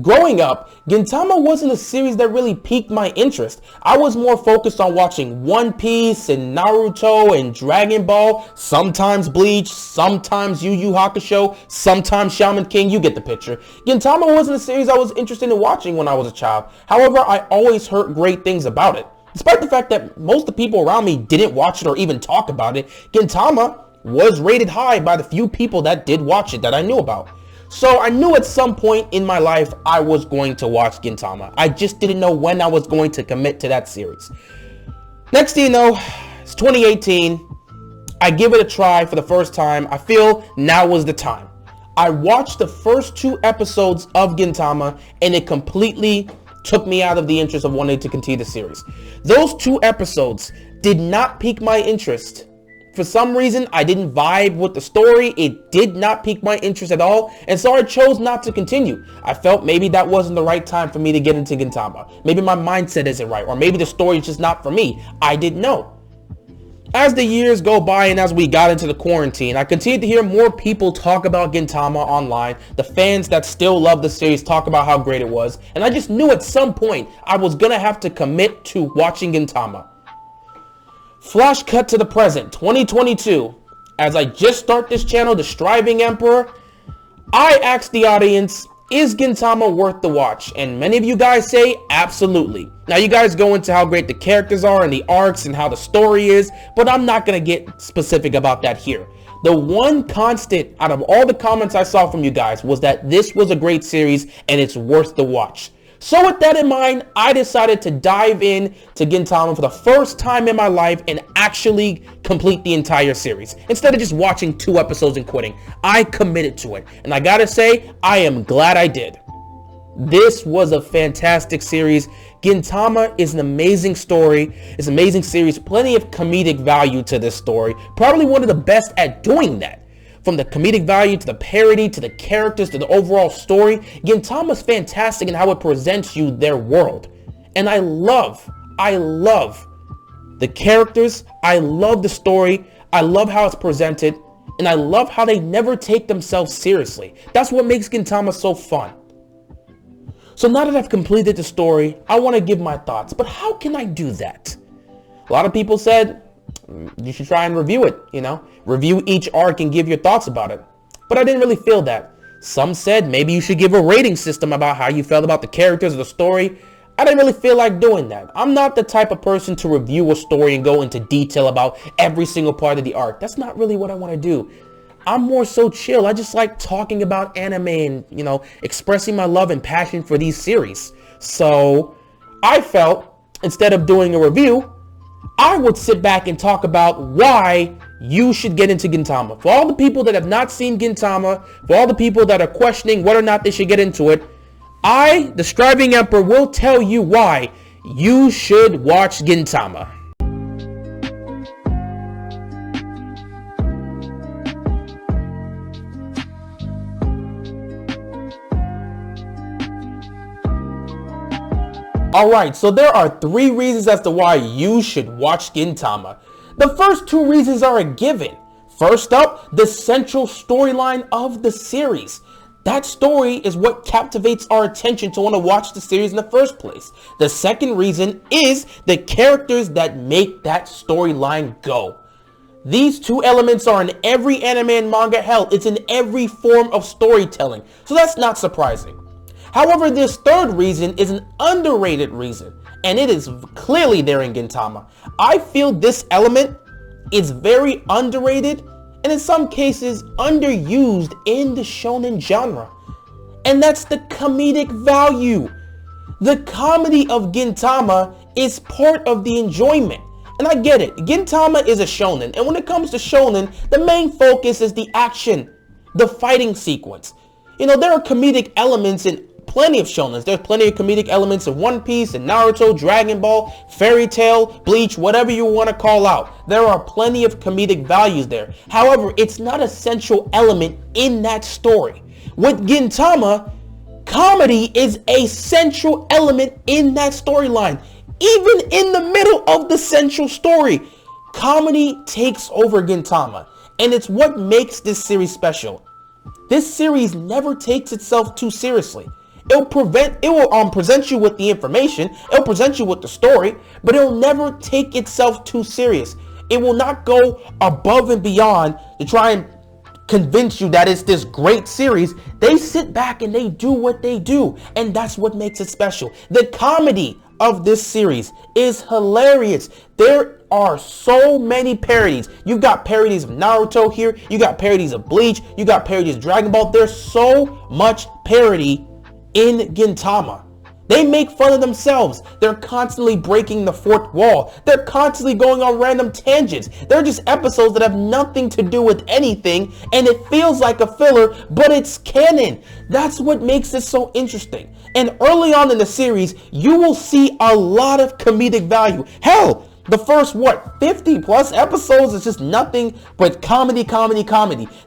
Growing up, Gintama wasn't a series that really piqued my interest. I was more focused on watching One Piece and Naruto and Dragon Ball, sometimes Bleach, sometimes Yu Yu Hakusho, sometimes Shaman King, you get the picture. Gintama wasn't a series I was interested in watching when I was a child. However, I always heard great things about it. Despite the fact that most of the people around me didn't watch it or even talk about it, Gintama was rated high by the few people that did watch it that I knew about. So I knew at some point in my life I was going to watch Gintama. I just didn't know when I was going to commit to that series. Next thing you know, it's 2018. I give it a try for the first time. I feel now was the time. I watched the first 2 episodes of Gintama and it completely took me out of the interest of wanting to continue the series. Those 2 episodes did not pique my interest. For some reason, I didn't vibe with the story. It did not pique my interest at all, and so I chose not to continue. I felt maybe that wasn't the right time for me to get into Gintama. Maybe my mindset isn't right, or maybe the story is just not for me. I didn't know. As the years go by and as we got into the quarantine, I continued to hear more people talk about Gintama online. The fans that still love the series talk about how great it was, and I just knew at some point I was gonna have to commit to watching Gintama. Flash cut to the present, 2022. As I just start this channel, The Striving Emperor, I asked the audience, is Gintama worth the watch? And many of you guys say absolutely. Now you guys go into how great the characters are and the arcs and how the story is, but I'm not going to get specific about that here. The one constant out of all the comments I saw from you guys was that this was a great series and it's worth the watch. So with that in mind, I decided to dive in to Gintama for the first time in my life and actually complete the entire series. Instead of just watching 2 episodes and quitting, I committed to it. And I gotta say, I am glad I did. This was a fantastic series. Gintama is an amazing story. It's an amazing series. Plenty of comedic value to this story. Probably one of the best at doing that. From the comedic value to the parody to the characters to the overall story, Gintama's fantastic in how it presents you their world. And I love the characters, I love the story, I love how it's presented, and I love how they never take themselves seriously. That's what makes Gintama so fun. So now that I've completed the story, I want to give my thoughts, but how can I do that? A lot of people said, you should try and review it, review each arc and give your thoughts about it. But I didn't really feel that. Some said maybe you should give a rating system about how you felt about the characters or the story. I didn't really feel like doing that. I'm not the type of person to review a story and go into detail about every single part of the arc. That's not really what I want to do. I'm more so chill. I just like talking about anime and, expressing my love and passion for these series. So I felt, instead of doing a review, I would sit back and talk about why you should get into Gintama. For all the people that have not seen Gintama, for all the people that are questioning whether or not they should get into it, I, the Striving Emperor, will tell you why you should watch Gintama. Alright, so there are 3 reasons as to why you should watch Gintama. The first 2 reasons are a given. First up, the central storyline of the series. That story is what captivates our attention to want to watch the series in the first place. The second reason is the characters that make that storyline go. These 2 elements are in every anime and manga. Hell, it's in every form of storytelling. So that's not surprising. However, this third reason is an underrated reason, and it is clearly there in Gintama. I feel this element is very underrated and in some cases underused in the shonen genre, and that's the comedic value. The comedy of Gintama is part of the enjoyment. And I get it, Gintama is a shonen, and when it comes to shonen, the main focus is the action, the fighting sequence. There are comedic elements in plenty of shonens. There's plenty of comedic elements in One Piece and Naruto, Dragon Ball, Fairy Tail, Bleach, whatever you want to call out. There are plenty of comedic values there. However, it's not a central element in that story. With Gintama, comedy is a central element in that storyline. Even in the middle of the central story, comedy takes over Gintama, and it's what makes this series special. This series never takes itself too seriously. It will present you with the information. It'll present you with the story, but it'll never take itself too serious. It will not go above and beyond to try and convince you that it's this great series. They sit back and they do what they do, and that's what makes it special. The comedy of this series is hilarious. There are so many parodies. You've got parodies of Naruto here, you got parodies of Bleach, you got parodies of Dragon Ball. There's so much parody in Gintama. They make fun of themselves. They're constantly breaking the fourth wall. They're constantly going on random tangents. They're just episodes that have nothing to do with anything, and it feels like a filler, but it's canon. That's what makes it so interesting. And early on in the series, you will see a lot of comedic value. Hell, the first, 50 plus episodes is just nothing but comedy.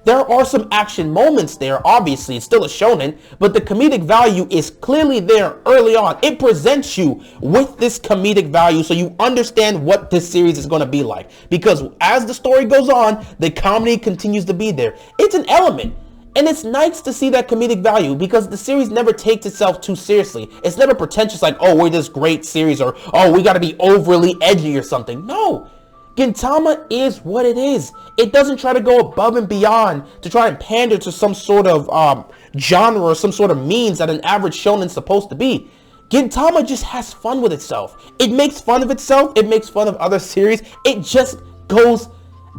There are some action moments there. Obviously, it's still a shonen, but the comedic value is clearly there early on. It presents you with this comedic value so you understand what this series is going to be like. Because as the story goes on, the comedy continues to be there. It's an element. And it's nice to see that comedic value because the series never takes itself too seriously. It's never pretentious like, oh, we're this great series, or, oh, we got to be overly edgy or something. No, Gintama is what it is. It doesn't try to go above and beyond to try and pander to some sort of genre or some sort of means that an average shonen is supposed to be. Gintama just has fun with itself. It makes fun of itself. It makes fun of other series. It just goes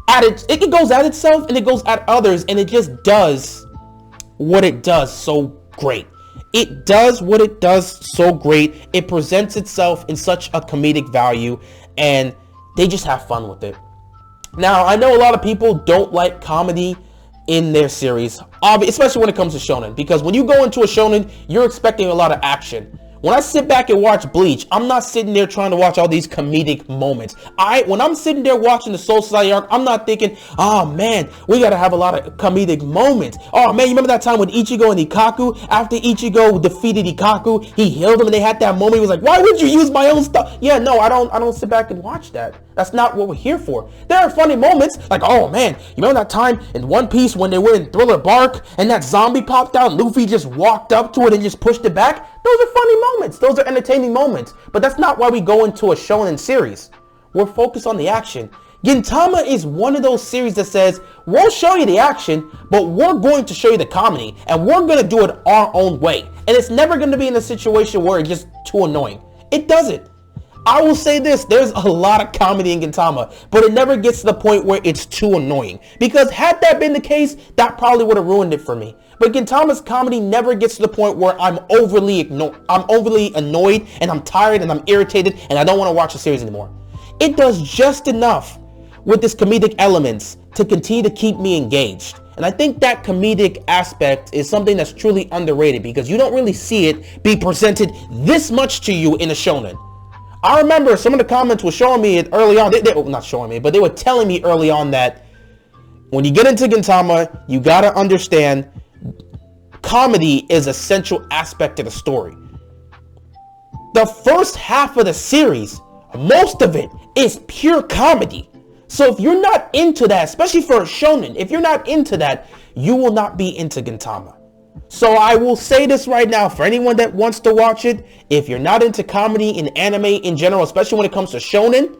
at it. It goes at itself and it goes at others, and it just does what it does so great. It does what it does so great. It presents itself in such a comedic value, and they just have fun with it. Now, I know a lot of people don't like comedy in their series, especially when it comes to shonen, because when you go into a shonen, you're expecting a lot of action. When I sit back and watch Bleach, I'm not sitting there trying to watch all these comedic moments. When I'm sitting there watching the Soul Society arc, I'm not thinking, oh man, we gotta have a lot of comedic moments. Oh man, you remember that time with Ichigo and Ikaku? After Ichigo defeated Ikaku, he healed him and they had that moment. He was like, why would you use my own stuff? Yeah, no, I don't sit back and watch that. That's not what we're here for. There are funny moments, like, oh man, you remember that time in One Piece when they were in Thriller Bark and that zombie popped out and Luffy just walked up to it and just pushed it back? Those are funny moments. Those are entertaining moments. But that's not why we go into a shonen series. We're focused on the action. Gintama is one of those series that says, we'll show you the action, but we're going to show you the comedy, and we're going to do it our own way. And it's never going to be in a situation where it's just too annoying. It doesn't. I will say this, there's a lot of comedy in Gintama, but it never gets to the point where it's too annoying. Because had that been the case, that probably would have ruined it for me. But Gintama's comedy never gets to the point where I'm overly annoyed and I'm tired and I'm irritated and I don't want to watch the series anymore. It does just enough with this comedic elements to continue to keep me engaged. And I think that comedic aspect is something that's truly underrated because you don't really see it be presented this much to you in a shonen. I remember some of the comments were showing me it early on. Not showing me, but they were telling me early on that when you get into Gintama, you gotta understand comedy is a central aspect of the story. The first half of the series, most of it is pure comedy. So if you're not into that, especially for a shonen, if you're not into that, you will not be into Gintama. So I will say this right now for anyone that wants to watch it, if you're not into comedy and anime in general, especially when it comes to shonen,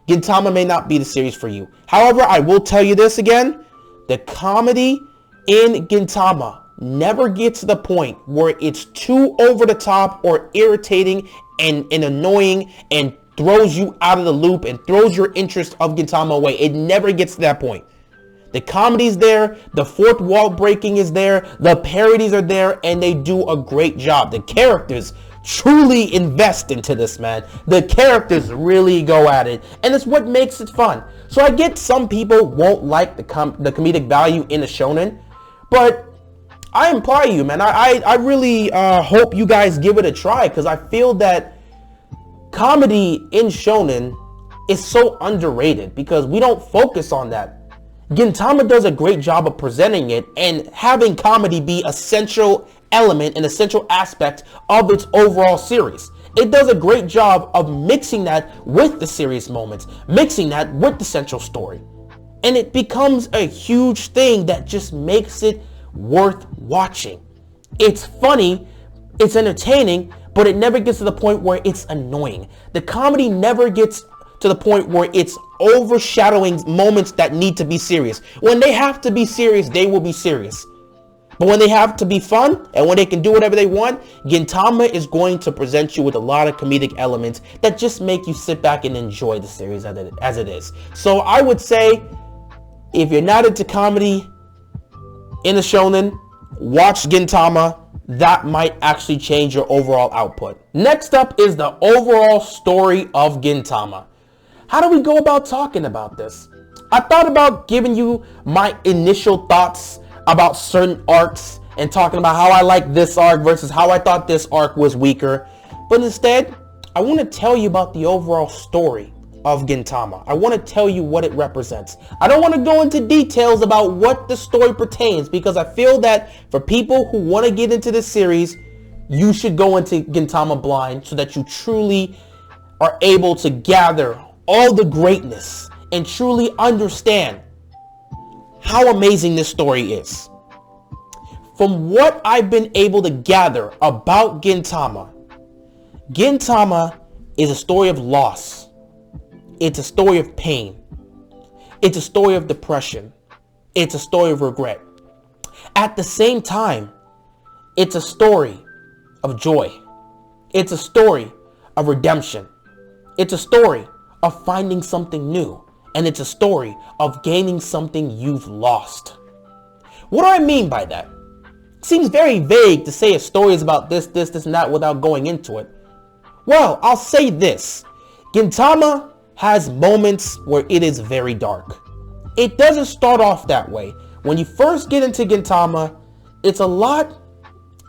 Gintama may not be the series for you. However, I will tell you this again, the comedy in Gintama never gets to the point where it's too over the top or irritating and annoying and throws you out of the loop and throws your interest of Gintama away. It never gets to that point. The comedy's there, the fourth wall breaking is there, the parodies are there, and they do a great job. The characters truly invest into this, man. The characters really go at it, and it's what makes it fun. So I get some people won't like the comedic value in a shonen, but I implore you, man, I really hope you guys give it a try, because I feel that comedy in shonen is so underrated, because we don't focus on that. Gintama does a great job of presenting it and having comedy be a central element and a central aspect of its overall series. It does a great job of mixing that with the serious moments, mixing that with the central story. And it becomes a huge thing that just makes it worth watching. It's funny, It's entertaining, but it never gets to the point where it's annoying. The comedy never gets to the point where it's overshadowing moments that need to be serious. When they have to be serious, they will be serious. But when they have to be fun and when they can do whatever they want, Gintama is going to present you with a lot of comedic elements that just make you sit back and enjoy the series as it is. So I would say, if you're not into comedy in a shonen, watch Gintama. That might actually change your overall output. Next up is the overall story of Gintama. How do we go about talking about this? I thought about giving you my initial thoughts about certain arcs and talking about how I like this arc versus how I thought this arc was weaker. But instead, I want to tell you about the overall story of Gintama. I want to tell you what it represents. I don't want to go into details about what the story pertains because I feel that for people who want to get into this series, you should go into Gintama blind so that you truly are able to gather all the greatness and truly understand how amazing this story is. From what I've been able to gather about Gintama, Gintama is a story of loss. It's a story of pain. It's a story of depression. It's a story of regret. At the same time, it's a story of joy. It's a story of redemption. It's a story of finding something new. And it's a story of gaining something you've lost. What do I mean by that? It seems very vague to say a story is about this, and that without going into it. Well, I'll say this. Gintama has moments where it is very dark. It doesn't start off that way. When you first get into Gintama, it's a lot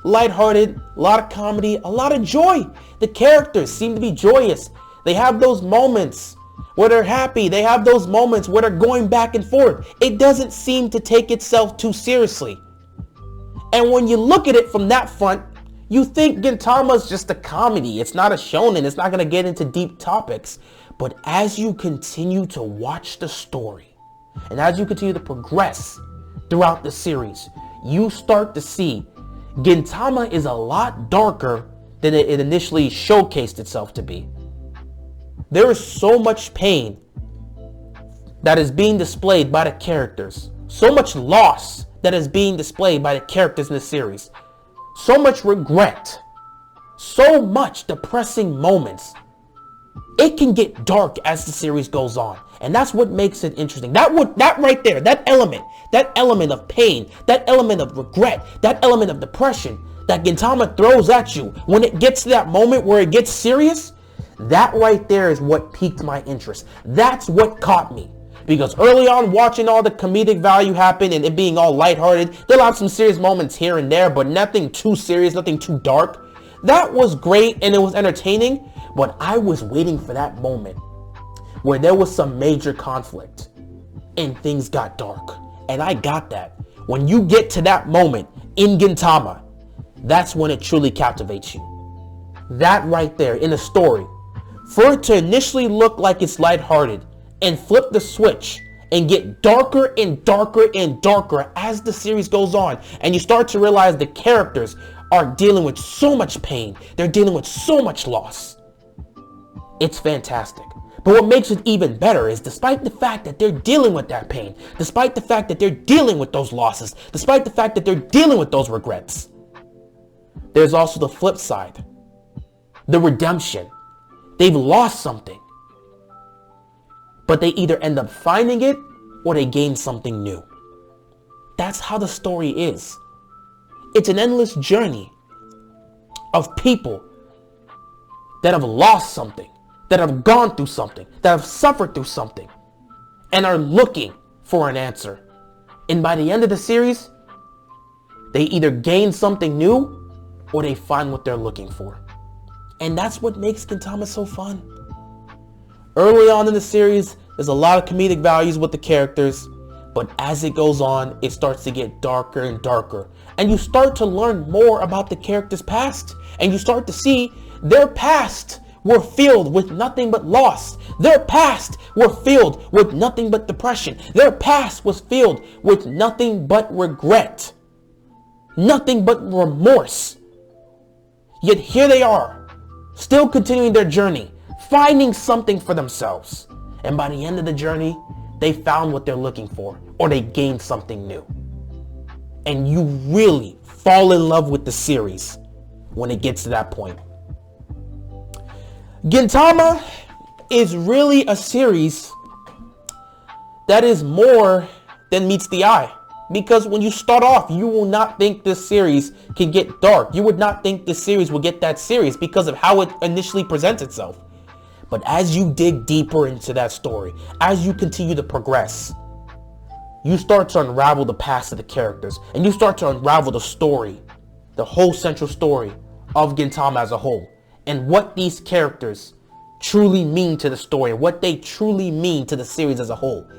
lighthearted, a lot of comedy, a lot of joy. The characters seem to be joyous. They have those moments where they're happy. They have those moments where they're going back and forth. It doesn't seem to take itself too seriously. And when you look at it from that front, you think Gintama's just a comedy. It's not a shonen. It's not going to get into deep topics. But as you continue to watch the story, and as you continue to progress throughout the series, you start to see Gintama is a lot darker than it initially showcased itself to be. There is so much pain that is being displayed by the characters. So much loss that is being displayed by the characters in the series. So much regret. So much depressing moments. It can get dark as the series goes on. And that's what makes it interesting. That right there, that element of pain, that element of regret, that element of depression that Gintama throws at you when it gets to that moment where it gets serious, that right there is what piqued my interest. That's what caught me. Because early on, watching all the comedic value happen and it being all lighthearted, they'll have some serious moments here and there, but nothing too serious, nothing too dark. That was great and it was entertaining, but I was waiting for that moment where there was some major conflict and things got dark. And I got that. When you get to that moment in Gintama, that's when it truly captivates you. That right there in a story, for it to initially look like it's lighthearted and flip the switch and get darker and darker and darker as the series goes on, and you start to realize the characters are dealing with so much pain, they're dealing with so much loss. It's fantastic. But what makes it even better is despite the fact that they're dealing with that pain, despite the fact that they're dealing with those losses, despite the fact that they're dealing with those regrets, there's also the flip side, the redemption. They've lost something, but they either end up finding it or they gain something new. That's how the story is. It's an endless journey of people that have lost something, that have gone through something, that have suffered through something, and are looking for an answer. And by the end of the series, they either gain something new or they find what they're looking for. And that's what makes Gintama so fun. Early on in the series, there's a lot of comedic values with the characters, but as it goes on, it starts to get darker and darker. And you start to learn more about the characters' past. And you start to see their past were filled with nothing but loss. Their past were filled with nothing but depression. Their past was filled with nothing but regret. Nothing but remorse. Yet here they are, still continuing their journey, finding something for themselves. And by the end of the journey, they found what they're looking for, or they gained something new. And you really fall in love with the series when it gets to that point. Gintama is really a series that is more than meets the eye. Because when you start off, you will not think this series can get dark. You would not think this series will get that serious because of how it initially presents itself. But as you dig deeper into that story, as you continue to progress, you start to unravel the past of the characters, and you start to unravel the story, the whole central story of Gintama as a whole, and what these characters truly mean to the story, and what they truly mean to the series as a whole.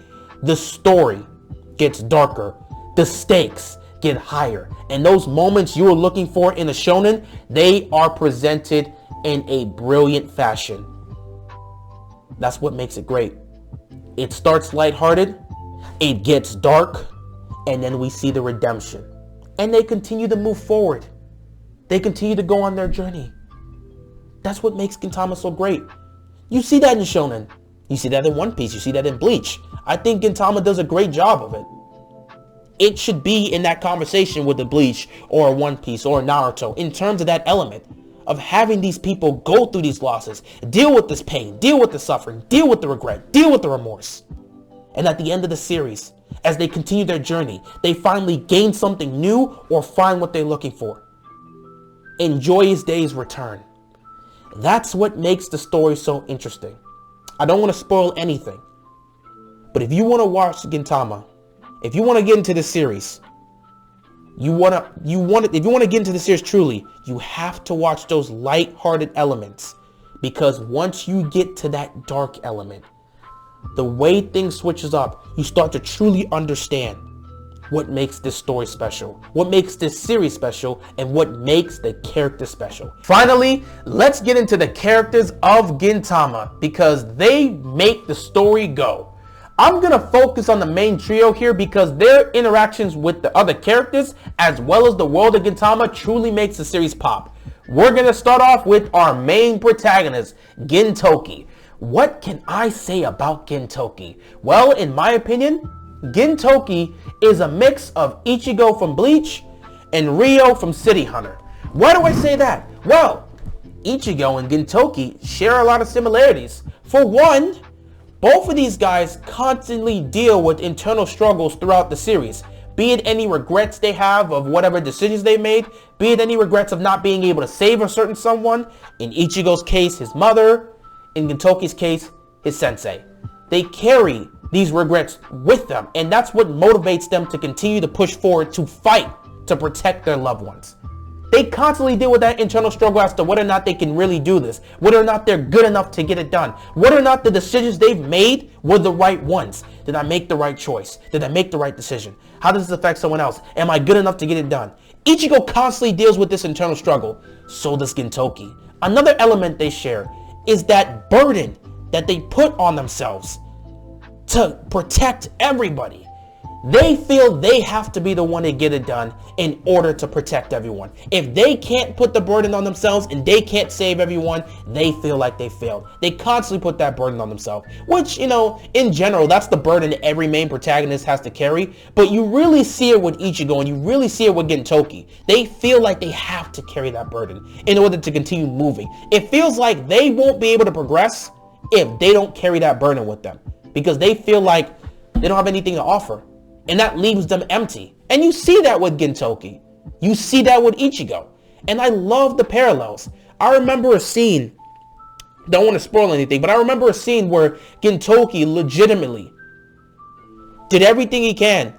The story gets darker, the stakes get higher, and those moments you were looking for in a shonen, they are presented in a brilliant fashion. That's what makes it great. It starts lighthearted, it gets dark, and then we see the redemption. And they continue to move forward. They continue to go on their journey. That's what makes Gintama so great. You see that in shonen. You see that in One Piece. You see that in Bleach. I think Gintama does a great job of it. It should be in that conversation with the Bleach or a One Piece or a Naruto in terms of that element of having these people go through these losses, deal with this pain, deal with the suffering, deal with the regret, deal with the remorse. And at the end of the series, as they continue their journey, they finally gain something new or find what they're looking for. And joyous days return. That's what makes the story so interesting. I don't want to spoil anything, but if you want to watch Gintama, if you want to get into the series, if you want to get into the series truly, you have to watch those light-hearted elements, because once you get to that dark element, the way things switches up, you start to truly understand what makes this story special, what makes this series special, and what makes the character special. Finally, let's get into the characters of Gintama, because they make the story go. I'm going to focus on the main trio here because their interactions with the other characters, as well as the world of Gintama, truly makes the series pop. We're going to start off with our main protagonist, Gintoki. What can I say about Gintoki? Well, in my opinion, Gintoki is a mix of Ichigo from Bleach and Ryo from City Hunter. Why do I say that? Well, Ichigo and Gintoki share a lot of similarities. For one, both of these guys constantly deal with internal struggles throughout the series. Be it any regrets they have of whatever decisions they made, be it any regrets of not being able to save a certain someone. In Ichigo's case, his mother. In Gintoki's case, his sensei. They carry these regrets with them, and that's what motivates them to continue to push forward, to fight, to protect their loved ones. They constantly deal with that internal struggle as to whether or not they can really do this, whether or not they're good enough to get it done, whether or not the decisions they've made were the right ones. Did I make the right choice? Did I make the right decision? How does this affect someone else? Am I good enough to get it done? Ichigo constantly deals with this internal struggle. So does Gintoki. Another element they share is that burden that they put on themselves to protect everybody. They feel they have to be the one to get it done in order to protect everyone. If they can't put the burden on themselves and they can't save everyone, they feel like they failed. They constantly put that burden on themselves, which, in general, that's the burden every main protagonist has to carry. But you really see it with Ichigo and you really see it with Gintoki. They feel like they have to carry that burden in order to continue moving. It feels like they won't be able to progress if they don't carry that burden with them, because they feel like they don't have anything to offer. And that leaves them empty. And you see that with Gintoki. You see that with Ichigo. And I love the parallels. I remember a scene, don't want to spoil anything, but I remember a scene where Gintoki legitimately did everything he can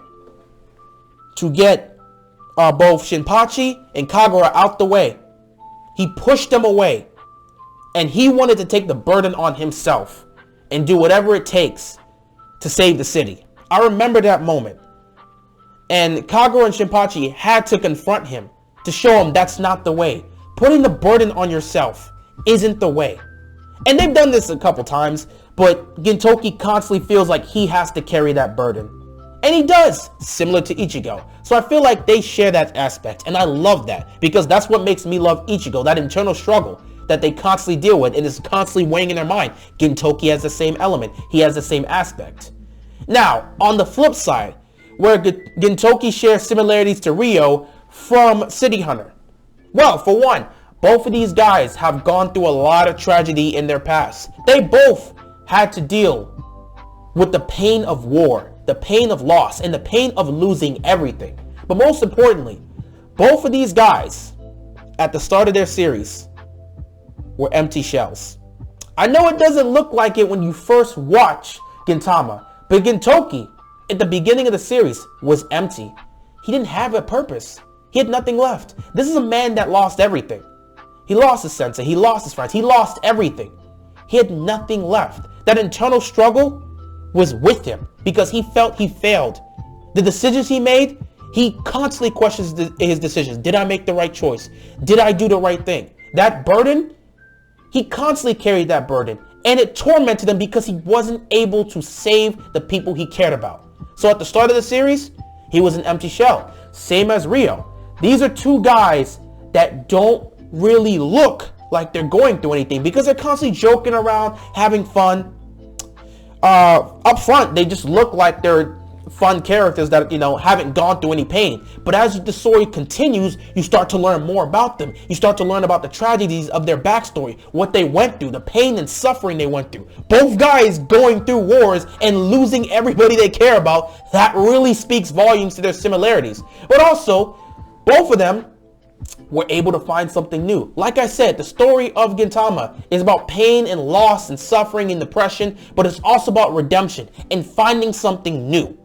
to get both Shinpachi and Kagura out the way. He pushed them away. And he wanted to take the burden on himself and do whatever it takes to save the city. I remember that moment. And Kagura and Shinpachi had to confront him to show him that's not the way. Putting the burden on yourself isn't the way. And they've done this a couple times, but Gintoki constantly feels like he has to carry that burden. And he does, similar to Ichigo. So I feel like they share that aspect, and I love that, because that's what makes me love Ichigo, that internal struggle that they constantly deal with, and is constantly weighing in their mind. Gintoki has the same element. He has the same aspect. Now, on the flip side, where Gintoki shares similarities to Ryo from City Hunter. Well, for one, both of these guys have gone through a lot of tragedy in their past. They both had to deal with the pain of war, the pain of loss, and the pain of losing everything. But most importantly, both of these guys, at the start of their series, were empty shells. I know it doesn't look like it when you first watch Gintama, but Gintoki, at the beginning of the series, was empty. He didn't have a purpose. He had nothing left. This is a man that lost everything. He lost his sensei, he lost his friends, he lost everything. He had nothing left. That internal struggle was with him because he felt he failed. The decisions he made, he constantly questions his decisions. Did I make the right choice? Did I do the right thing? That burden, he constantly carried that burden, and it tormented him because he wasn't able to save the people he cared about. So at the start of the series, he was an empty shell. Same as Ryo. These are two guys that don't really look like they're going through anything because they're constantly joking around, having fun. Up front, they just look like they're fun characters that, haven't gone through any pain. But as the story continues, you start to learn more about them. You start to learn about the tragedies of their backstory, what they went through, the pain and suffering they went through. Both guys going through wars and losing everybody they care about. That really speaks volumes to their similarities. But also, both of them were able to find something new. Like I said, the story of Gintama is about pain and loss and suffering and depression, but it's also about redemption and finding something new.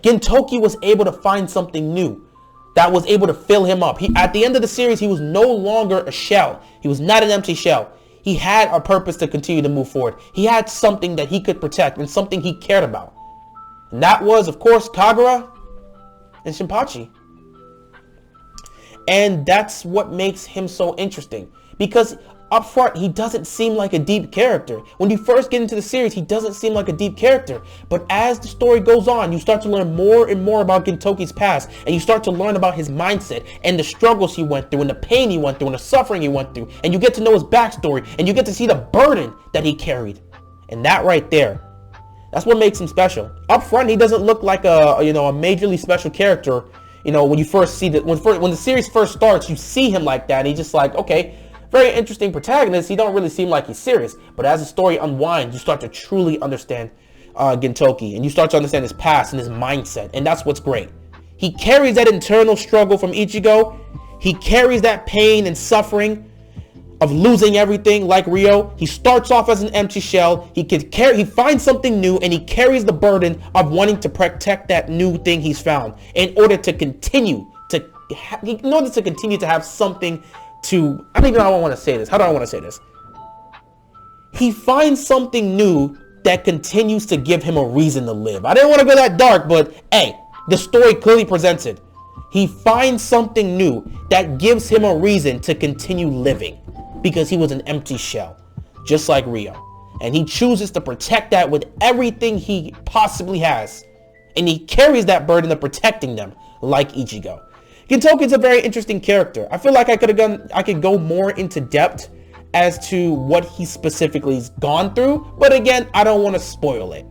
Gintoki was able to find something new that was able to fill him up. At the end of the series, he was no longer a shell. He was not an empty shell. He had a purpose to continue to move forward. He had something that he could protect and something he cared about. And that was, of course, Kagura and Shinpachi. And that's what makes him so interesting, because up front, he doesn't seem like a deep character. When you first get into the series, he doesn't seem like a deep character. But as the story goes on, you start to learn more and more about Gintoki's past, and you start to learn about his mindset and the struggles he went through and the pain he went through and the suffering he went through. And you get to know his backstory, and you get to see the burden that he carried. And that right there, that's what makes him special. Up front, he doesn't look like a majorly special character. When you first see that, when the series first starts, you see him like that, and he's just like, okay, very interesting protagonist. He don't really seem like he's serious. But as the story unwinds, you start to truly understand Gintoki, and you start to understand his past and his mindset, and that's what's great. He carries that internal struggle from Ichigo. He carries that pain and suffering of losing everything like Ryo. He starts off as an empty shell. He finds something new, and he carries the burden of wanting to protect that new thing he's found in order to continue to have something to, I don't even know how I want to say this. How do I want to say this? He finds something new that continues to give him a reason to live. I didn't want to go that dark, but hey, the story clearly presents it. He finds something new that gives him a reason to continue living, because he was an empty shell, just like Ryo. And he chooses to protect that with everything he possibly has. And he carries that burden of protecting them like Ichigo. Gintoki's a very interesting character. I feel like I could go more into depth as to what he specifically has gone through. But again, I don't want to spoil it.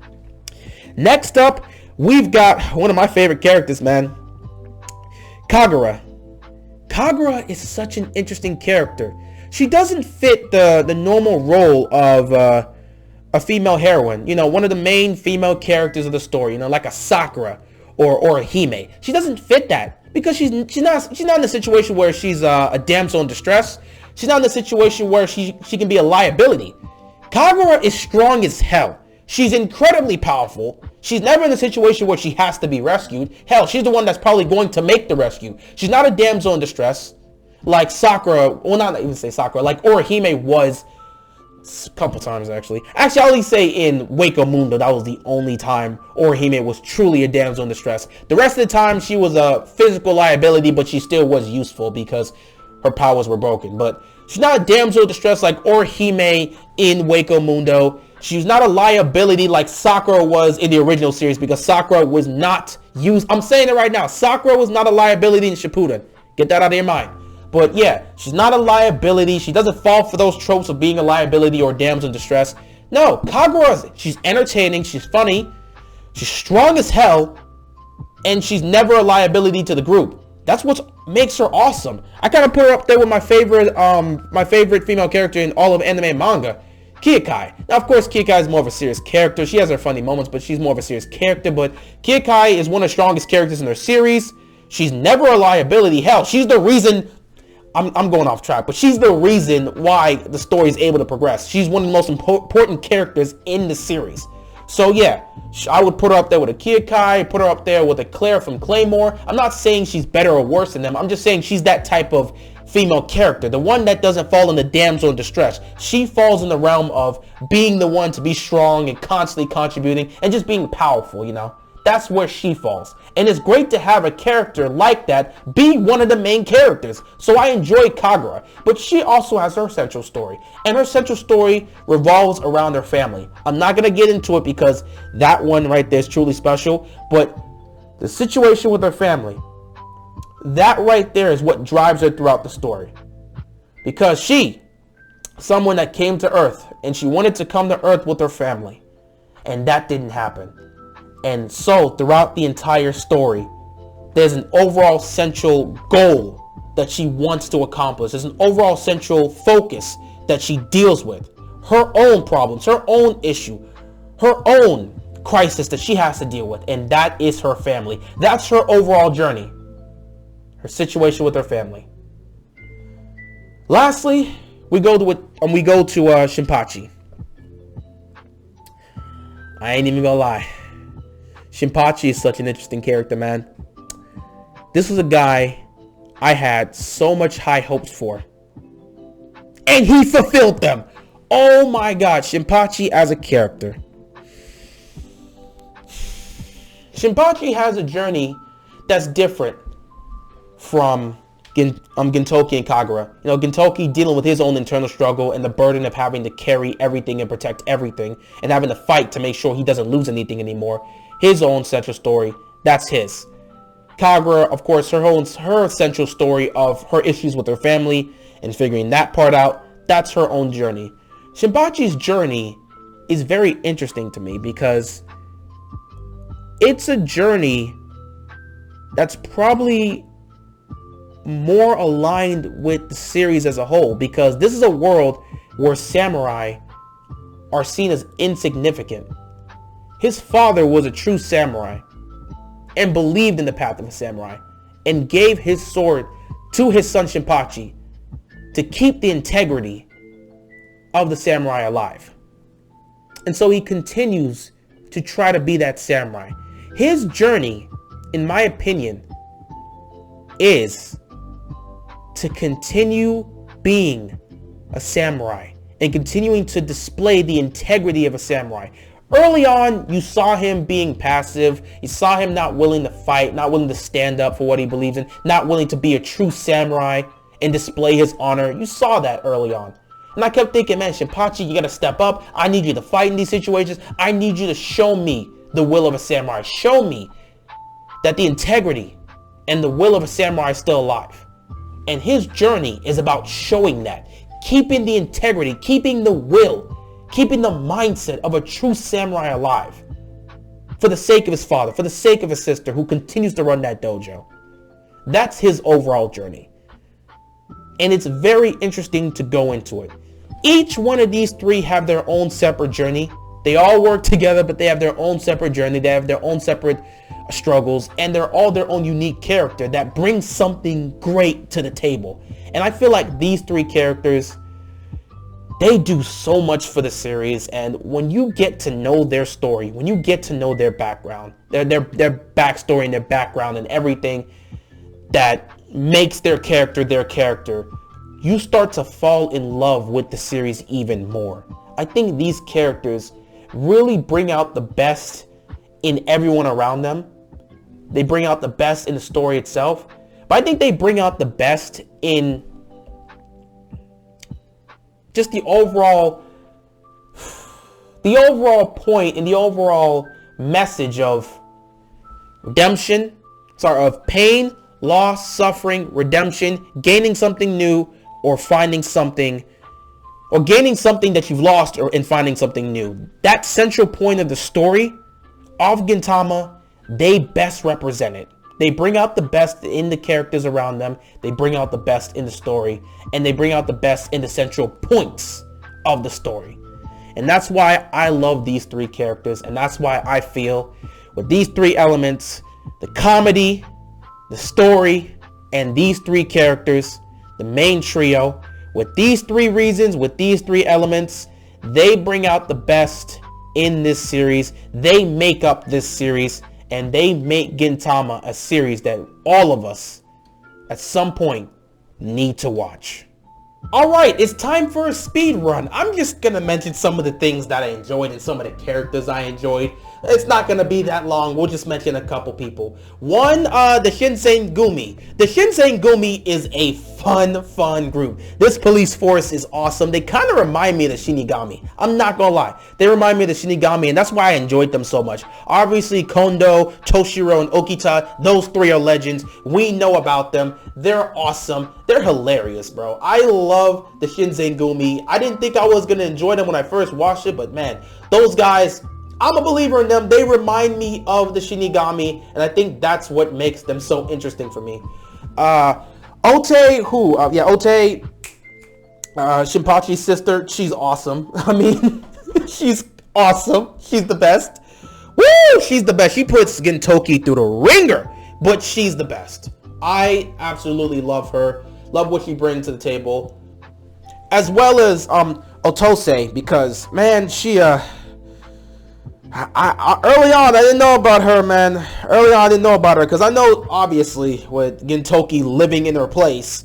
Next up, we've got one of my favorite characters, man. Kagura. Kagura is such an interesting character. She doesn't fit the normal role of a female heroine. One of the main female characters of the story. Like a Sakura or a Hime. She doesn't fit that because she's not in a situation where she's a damsel in distress. She's not in a situation where she can be a liability. Kagura is strong as hell. She's incredibly powerful. She's never in a situation where she has to be rescued. Hell, she's the one that's probably going to make the rescue. She's not a damsel in distress like Sakura, well, not even say Sakura, like Orihime was a couple times, actually. Actually, I'll only say in Wako Mundo, that was the only time Orihime was truly a damsel in distress. The rest of the time, she was a physical liability, but she still was useful because her powers were broken. But she's not a damsel in distress like Orihime in Wako Mundo. She's not a liability like Sakura was in the original series, because Sakura was not used. I'm saying it right now. Sakura was not a liability in Shippuden. Get that out of your mind. But yeah, she's not a liability. She doesn't fall for those tropes of being a liability or damsel in distress. No, Kagura, she's entertaining. She's funny. She's strong as hell. And she's never a liability to the group. That's what makes her awesome. I kind of put her up there with my favorite female character in all of anime and manga, Kyokai. Now, of course, Kyokai is more of a serious character. She has her funny moments, but she's more of a serious character. But Kyokai is one of the strongest characters in their series. She's never a liability. Hell, she's the reason... I'm going off track, but she's the reason why the story is able to progress. She's one of the most important characters in the series. So yeah, I would put her up there with a Kyokai, put her up there with a Claire from Claymore. I'm not saying she's better or worse than them. I'm just saying she's that type of female character. The one that doesn't fall in the damsel in distress. She falls in the realm of being the one to be strong and constantly contributing and just being powerful, you know. That's where she falls. And it's great to have a character like that be one of the main characters. So I enjoy Kagura. But she also has her central story. And her central story revolves around her family. I'm not going to get into it because that one right there is truly special. But the situation with her family, that right there is what drives her throughout the story. Because she, someone that came to Earth, and she wanted to come to Earth with her family. And that didn't happen. And so throughout the entire story, there's an overall central goal that she wants to accomplish. There's an overall central focus that she deals with. Her own problems, her own issue, her own crisis that she has to deal with. And that is her family. That's her overall journey. Her situation with her family. Lastly, we go to Shinpachi. I ain't even gonna lie. Shinpachi is such an interesting character, man. This was a guy I had so much high hopes for. And he fulfilled them. Oh my god, Shinpachi as a character. Shinpachi has a journey that's different from Gintoki and Kagura. You know, Gintoki dealing with his own internal struggle and the burden of having to carry everything and protect everything and having to fight to make sure he doesn't lose anything anymore. His own central story, that's his. Kagura, of course, her central story of her issues with her family and figuring that part out, that's her own journey. Shinpachi's journey is very interesting to me because it's a journey that's probably more aligned with the series as a whole, because this is a world where samurai are seen as insignificant. His father was a true samurai and believed in the path of a samurai and gave his sword to his son Shinpachi to keep the integrity of the samurai alive. And so he continues to try to be that samurai. His journey, in my opinion, is to continue being a samurai and continuing to display the integrity of a samurai. Early on, you saw him being passive. You saw him not willing to fight, not willing to stand up for what he believes in, not willing to be a true samurai and display his honor. You saw that early on. And I kept thinking, man, Shinpachi, you gotta step up. I need you to fight in these situations. I need you to show me the will of a samurai. Show me that the integrity and the will of a samurai is still alive. And his journey is about showing that. Keeping the integrity, keeping the will, keeping the mindset of a true samurai alive. For the sake of his father, for the sake of his sister who continues to run that dojo. That's his overall journey. And it's very interesting to go into it. Each one of these three have their own separate journey. They all work together, but they have their own separate journey. They have their own separate struggles, and they're all their own unique character that brings something great to the table. And I feel like these three characters, they do so much for the series. And when you get to know their story, when you get to know their background, their backstory and their background and everything that makes their character, you start to fall in love with the series even more. I think these characters really bring out the best in everyone around them. They bring out the best in the story itself. But I think they bring out the best in just the overall the overall point and the overall message of redemption, of pain, loss, suffering, redemption, gaining something new, or finding something, or gaining something that you've lost, or in finding something new. That central point of the story of Gintama, they best represent it. They bring out the best in the characters around them. They bring out the best in the story, and they bring out the best in the central points of the story. And that's why I love these three characters, and that's why I feel with these three elements, the comedy, the story, and these three characters, the main trio, with these three reasons, with these three elements, they bring out the best in this series. They make up this series, and they make Gintama a series that all of us at some point need to watch. Alright, it's time for a speed run. I'm just gonna mention some of the things that I enjoyed and some of the characters I enjoyed. It's not gonna be that long. We'll just mention a couple people. One, the Shinsei Gumi. The Shinsei Gumi is a fun group. This police force is awesome. They kind of remind me of the Shinigami. I'm not gonna lie. They remind me of the Shinigami, and that's why I enjoyed them so much. Obviously, Kondo, Toshiro, and Okita, those three are legends. We know about them. They're awesome. They're hilarious, bro. I love the Shinsei Gumi. I didn't think I was gonna enjoy them when I first watched it, but man, those guys, I'm a believer in them. They remind me of the Shinigami, and I think that's what makes them so interesting for me. Ote, Ote, Shinpachi's sister, she's awesome. I mean, she's awesome. She's the best. Woo! She's the best. She puts Gintoki through the ringer, but she's the best. I absolutely love her. Love what she brings to the table. As well as Otose, because, man, she, early on, I didn't know about her, man. Early on, I didn't know about her, because I know, obviously, with Gintoki living in her place,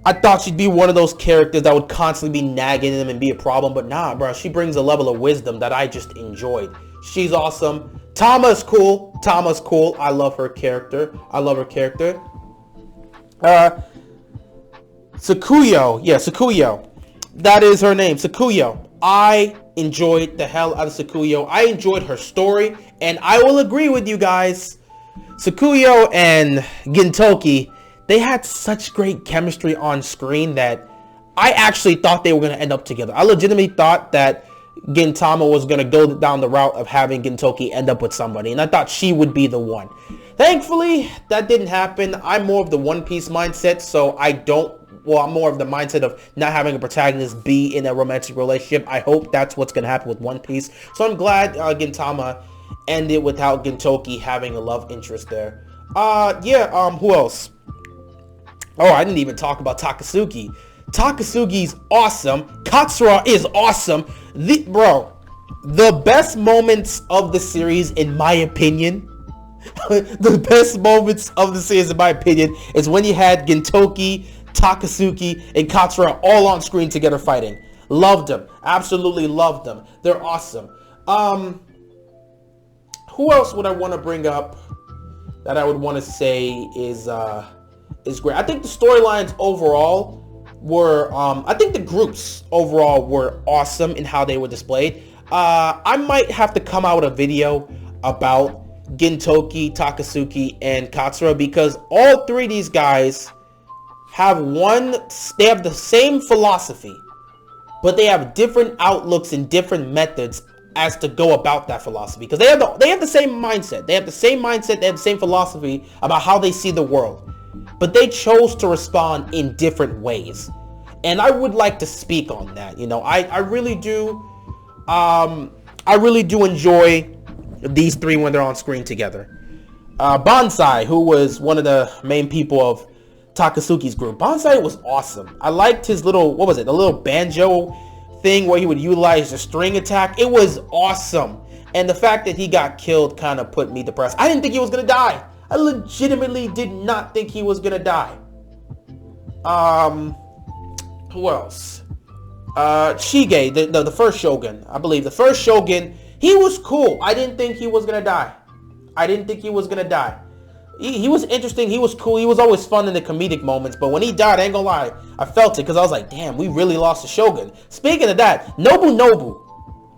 I thought she'd be one of those characters that would constantly be nagging him and be a problem, but nah, bro. She brings a level of wisdom that I just enjoyed. She's awesome. Tama's cool. Tama's cool. I love her character. Sakuyo. Yeah, Sakuyo. That is her name, Sakuyo. I enjoyed the hell out of Sakuyo. I enjoyed her story, and I will agree with you guys. Sakuyo and Gintoki, they had such great chemistry on screen that I actually thought they were going to end up together. I legitimately thought that Gintama was going to go down the route of having Gintoki end up with somebody, and I thought she would be the one. Thankfully, that didn't happen. I'm more of the One Piece mindset, so I'm more of the mindset of not having a protagonist be in a romantic relationship. I hope that's what's going to happen with One Piece. So I'm glad Gintama ended without Gintoki having a love interest there. Who else? Oh, I didn't even talk about Takasugi. Takasugi's awesome. Katsura is awesome. The best moments of the series, in my opinion, the best moments of the series, in my opinion, is when you had Gintoki, Takasugi, and Katsura all on screen together fighting. Loved them. Absolutely loved them. They're awesome. Who else would I want to bring up that I would want to say is great? I think the storylines overall were, I think the groups overall were awesome in how they were displayed. I might have to come out with a video about Gintoki, Takasugi, and Katsura, because all three of these guys have they have the same philosophy, but they have different outlooks and different methods as to go about that philosophy, because they have the same mindset. They have the same philosophy about how they see the world, but they chose to respond in different ways. And I would like to speak on that. You know, I really do enjoy these three when they're on screen together. Bonsai, who was one of the main people of Takasugi's group. Bonsai was awesome. I liked his little, the little banjo thing where he would utilize the string attack. It was awesome. And the fact that he got killed kind of put me depressed. I didn't think he was going to die. I legitimately did not think he was going to die. Who else? Shige, the first Shogun. I believe the first Shogun, he was cool. I didn't think he was going to die. He was interesting. He was cool. He was always fun in the comedic moments. But when he died, I ain't gonna lie, I felt it, because I was like, damn, we really lost the Shogun. Speaking of that, Nobunobu.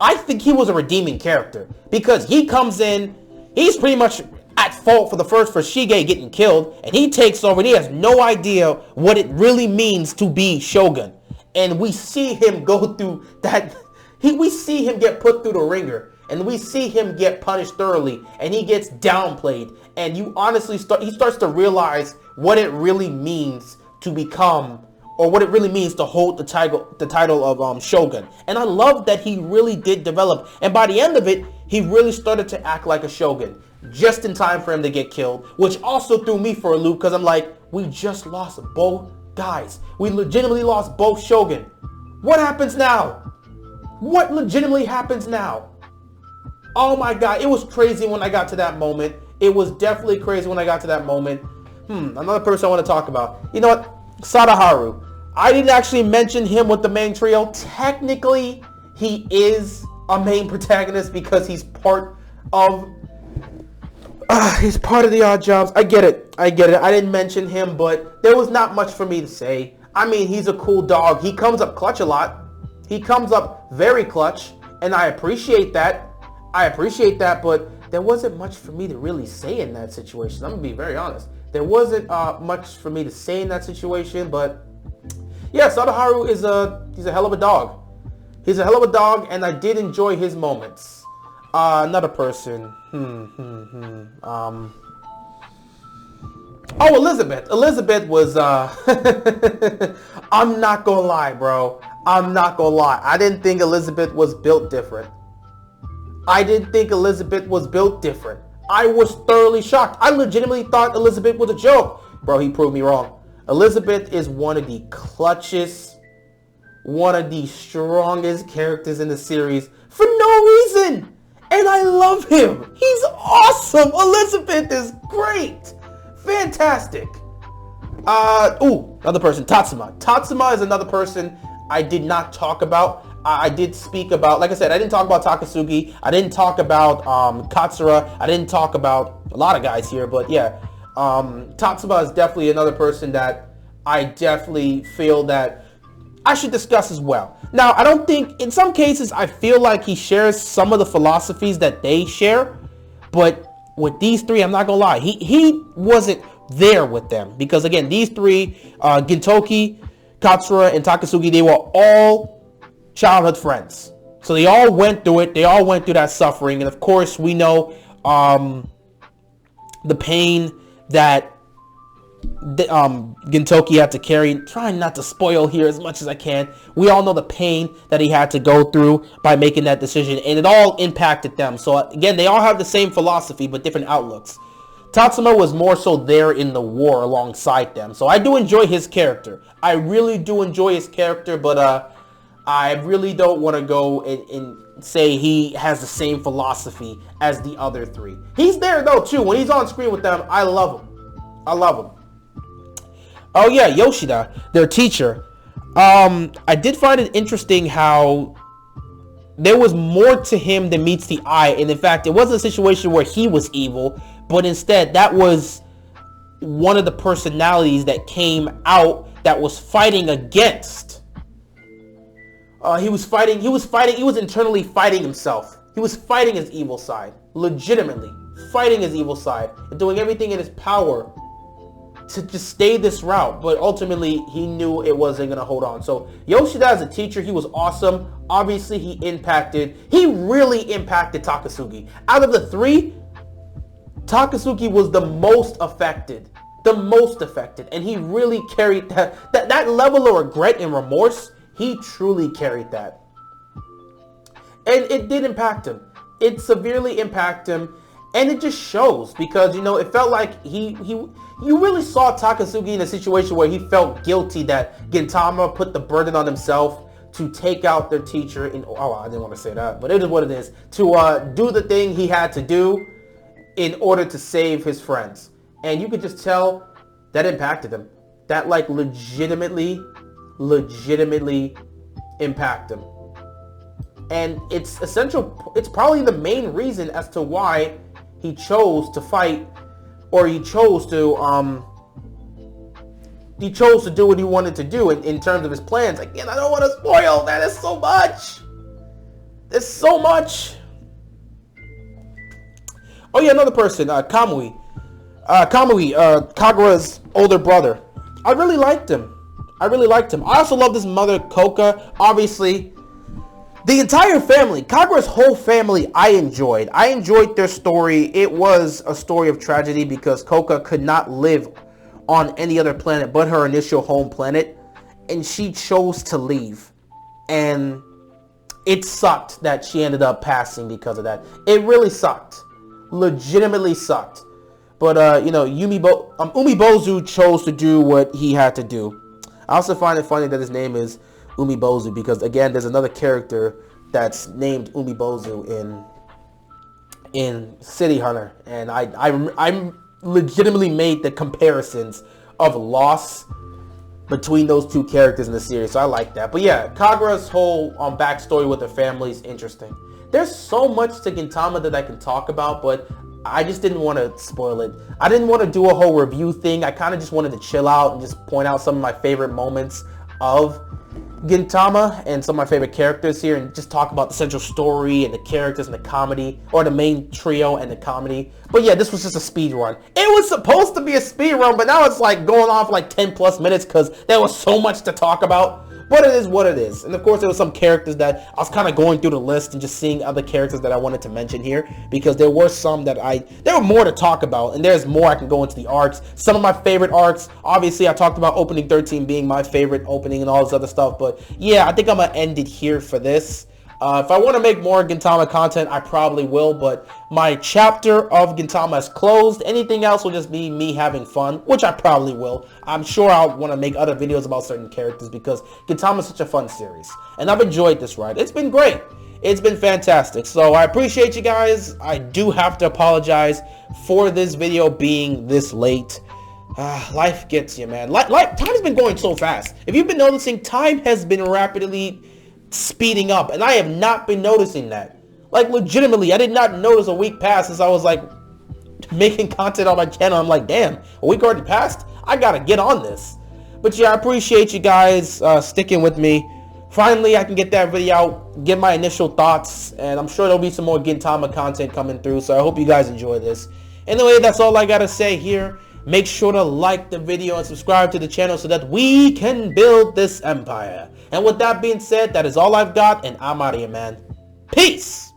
I think he was a redeeming character because he comes in, he's pretty much at fault for Shige getting killed, and he takes over and he has no idea what it really means to be Shogun. And we see him go through that, we see him get put through the ringer, and we see him get punished thoroughly, and he gets downplayed, and you honestly he starts to realize what it really means to become, or what it really means to hold the title of Shogun. And I love that he really did develop, and by the end of it, he really started to act like a Shogun, just in time for him to get killed, which also threw me for a loop, because I'm like, we just lost both guys. We legitimately lost both Shogun. What happens now? What legitimately happens now? Oh my god, it was crazy when I got to that moment. It was definitely crazy when I got to that moment. Another person I want to talk about. You know what? Sadaharu. I didn't actually mention him with the main trio. Technically, he is a main protagonist because he's part of the odd jobs. I get it. I didn't mention him, but there was not much for me to say. I mean, he's a cool dog. He comes up clutch a lot. He comes up very clutch, and I appreciate that. But there wasn't much for me to really say in that situation. I'm gonna be very honest. There wasn't much for me to say in that situation, but yeah, Sadaharu he's a hell of a dog. He's a hell of a dog, and I did enjoy his moments. Another person. Oh, Elizabeth. Elizabeth was, I'm not gonna lie, bro. I'm not gonna lie. I didn't think Elizabeth was built different. I was thoroughly shocked. I legitimately thought Elizabeth was a joke. Bro, he proved me wrong. Elizabeth is one of the clutchest, one of the strongest characters in the series for no reason. And I love him. He's awesome. Elizabeth is great. Fantastic. Another person, Tatsuma. Tatsuma is another person I did not talk about. I did speak about, like I said, I didn't talk about Takasugi. I didn't talk about Katsura. I didn't talk about a lot of guys here, but yeah. Tatsuma is definitely another person that I definitely feel that I should discuss as well. Now, I don't think, in some cases, I feel like he shares some of the philosophies that they share, but with these three, I'm not gonna lie, he wasn't there with them, because again, these three, Gintoki, Katsura, and Takasugi, they were all childhood friends. So they all went through it. They all went through that suffering, and of course, we know the pain that Gintoki had to carry. Trying not to spoil here as much as I can. We all know the pain that he had to go through by making that decision, and it all impacted them. So again, they all have the same philosophy but different outlooks. Tatsuma was more so there in the war alongside them. So I do enjoy his character. I really do enjoy his character, but I really don't want to go and say he has the same philosophy as the other three. He's there though too. When he's on screen with them, I love him. Oh yeah, Yoshida, their teacher. I did find it interesting how there was more to him than meets the eye. And in fact, it wasn't a situation where he was evil, but instead that was one of the personalities that came out that was fighting against. He was internally fighting himself. He was fighting his evil side, legitimately fighting his evil side and doing everything in his power to just stay this route, but ultimately he knew it wasn't gonna hold on. So Yoshida as a teacher, he was awesome. Obviously he really impacted Takasugi. Out of the three, Takasugi was the most affected, and he really carried that level of regret and remorse. He truly carried that, and it did impact him. It severely impacted him, and it just shows because, you know, it felt like you really saw Takasugi in a situation where he felt guilty that Gintama put the burden on himself to take out their teacher. I didn't want to say that, but it is what it is. To do the thing he had to do in order to save his friends, and you could just tell that impacted him. That like legitimately impact him. And it's essential. It's probably the main reason as to why he chose to fight, or he chose to do what he wanted to do in terms of his plans. Again, I don't want to spoil that. Is so much. There's so much. Oh yeah, another person, Kamui. Kagura's older brother. I really liked him. I also love his mother, Koka. Obviously, the entire family, Kagura's whole family, I enjoyed. I enjoyed their story. It was a story of tragedy because Koka could not live on any other planet but her initial home planet. And she chose to leave. And it sucked that she ended up passing because of that. It really sucked. Legitimately sucked. But, you know, Umibozu chose to do what he had to do. I also find it funny that his name is Umibozu because, again, there's another character that's named Umibozu in City Hunter. And I legitimately made the comparisons of loss between those two characters in the series. So I like that. But yeah, Kagura's whole backstory with the family is interesting. There's so much to Gintama that I can talk about, but I just didn't want to spoil it. I didn't want to do a whole review thing. I kind of just wanted to chill out and just point out some of my favorite moments of Gintama and some of my favorite characters here and just talk about the central story and the characters and the comedy, or the main trio and the comedy. But yeah, this was just a speed run. It was supposed to be a speed run, but now it's like going on for like 10 plus minutes because there was so much to talk about. But it is what it is. And of course, there were some characters that I was kind of going through the list and just seeing other characters that I wanted to mention here, because there were some that there were more to talk about, and there's more I can go into the arcs. Some of my favorite arcs, obviously I talked about opening 13 being my favorite opening and all this other stuff, but yeah, I think I'm going to end it here for this. If I want to make more Gintama content, I probably will, but my chapter of Gintama is closed. Anything else will just be me having fun, which I probably will. I'm sure I'll want to make other videos about certain characters because Gintama is such a fun series. And I've enjoyed this ride. It's been great. It's been fantastic. So I appreciate you guys. I do have to apologize for this video being this late. Life gets you, man. Time's been going so fast. If you've been noticing, time has been rapidly speeding up, and I have not been noticing that. Like, legitimately, I did not notice a week passed since I was like making content on my channel. I'm like, damn, a week already passed? I gotta get on this. But yeah, I appreciate you guys sticking with me. Finally, I can get that video out, get my initial thoughts, and I'm sure there'll be some more Gintama content coming through, so I hope you guys enjoy this. Anyway, that's all I gotta say here. Make sure to like the video and subscribe to the channel so that we can build this empire. And with that being said, that is all I've got, and I'm out of here, man. Peace!